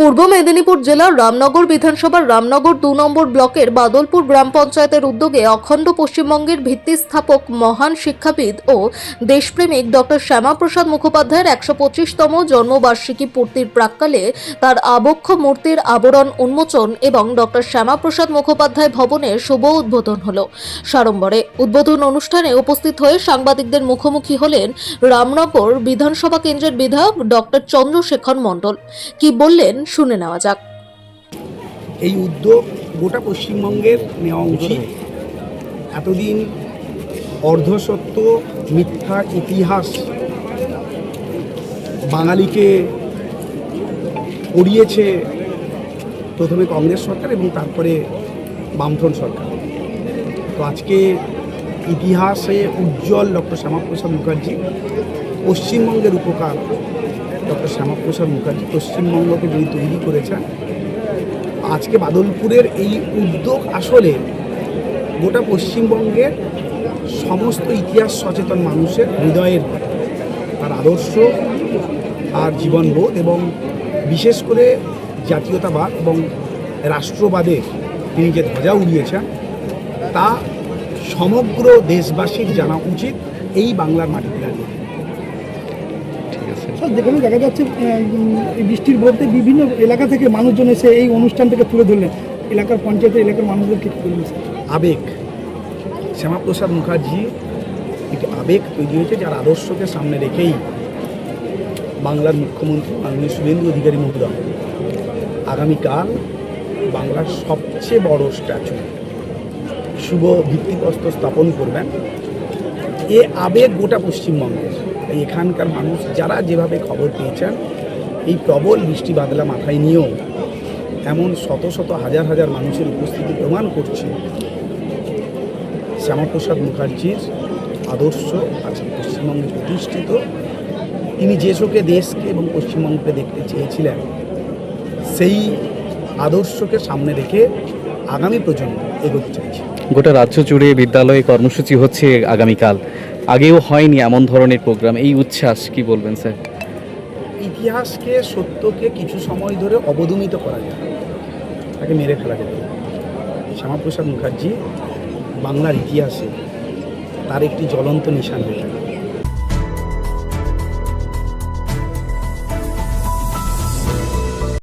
পূর্ব মেদিনীপুর জেলার রামনগর বিধানসভার রামনগর ২ নম্বর ব্লকের বাদলপুর গ্রাম পঞ্চায়েতের উদ্যোগে অখণ্ড পশ্চিমবঙ্গের ভিত্তি স্থাপক মহান শিক্ষাবিদ ও দেশপ্রেমিক ডক্টর শ্যামাপ্রসাদ মুখোপাধ্যায়ের ১২৫তম জন্মবার্ষিকী পূর্তির প্রাক্কালে তার আবক্ষ মূর্তির আবরণ উন্মোচন এবং ডক্টর শ্যামাপ্রসাদ মুখোপাধ্যায় ভবনের শুভ উদ্বোধন হল। সাড়ম্বরে উদ্বোধন অনুষ্ঠানে উপস্থিত হয়ে সাংবাদিকদের মুখোমুখি হলেন রামনগর বিধানসভা কেন্দ্রের বিধায়ক ডক্টর চন্দ্রশেখর মণ্ডল। কি বললেন শুনে নেওয়া যাক। এই উদ্যোগ গোটা পশ্চিমবঙ্গের নেওয়া উচিত। এতদিন অর্ধসত্য মিথ্যা ইতিহাস বাঙালিকে পড়িয়েছে প্রথমে কংগ্রেস সরকার এবং তারপরে বামফ্রন্ট সরকার। তো আজকে ইতিহাসে উজ্জ্বল ডক্টর শ্যামাপ্রসাদ মুখার্জি, পশ্চিমবঙ্গের উপকার ডক্টর শ্যামাপ্রসাদ মুখার্জি পশ্চিমবঙ্গকে যিনি তৈরি করেছেন, আজকে বাদলপুরের এই উদ্যোগ আসলে গোটা পশ্চিমবঙ্গের সমস্ত ইতিহাস সচেতন মানুষের হৃদয়ের তার আদর্শ আর জীবনবোধ এবং বিশেষ করে জাতীয়তাবাদ এবং রাষ্ট্রবাদের তিনি যে ধ্বজা উড়িয়েছেন তা সমগ্র দেশবাসীর জানা উচিত এই বাংলার মাটিতে দাঁড়িয়ে। স্যার, যেখানে দেখা যাচ্ছে এই বৃষ্টির মধ্যে বিভিন্ন এলাকা থেকে মানুষজন এসে এই অনুষ্ঠানটাকে তুলে ধরলেন, এলাকার পঞ্চায়েতের এলাকার মানুষদেরকে তুলে ধরলেন। আবেগ, শ্যামাপ্রসাদ মুখার্জি একটি আবেগ তৈরি হয়েছে যার আদর্শকে সামনে রেখেই বাংলার মুখ্যমন্ত্রী মাননীয় শুভেন্দু অধিকারী মহোদয় আগামীকাল বাংলার সবচেয়ে বড় স্ট্যাচু শুভ ভিত্তিপ্রস্তর স্থাপন করবেন। এ আবেগ গোটা পশ্চিমবঙ্গের, তাই এখানকার মানুষ যারা যেভাবে খবর পেয়েছেন এই প্রবল বৃষ্টি বাদলা মাথায় নিয়েও এমন শত শত হাজার হাজার মানুষের উপস্থিতি প্রমাণ করছে শ্যামাপ্রসাদ মুখার্জির আদর্শ আজকে পশ্চিমবঙ্গে প্রতিষ্ঠিত। তিনি যে চোখে দেশকে এবং পশ্চিমবঙ্গকে দেখতে চেয়েছিলেন সেই আদর্শকে সামনে রেখে আগামী প্রজন্ম এগোতে চাইছে। গোটা রাজ্য জুড়ে বিদ্যালয়ে কর্মসূচি হচ্ছে আগামীকাল, আগেও হয়নি এমন ধরনের প্রোগ্রাম, এই উচ্ছ্বাস কি বলবেন স্যার? ইতিহাসকে সত্যকে কিছু সময় ধরে অবদমিত করা যায়, তাকে মেরে ফেলা যেত। শ্যামাপ্রসাদ মুখার্জি বাংলার ইতিহাসে তার একটি জ্বলন্ত নিশান হয়ে গেল।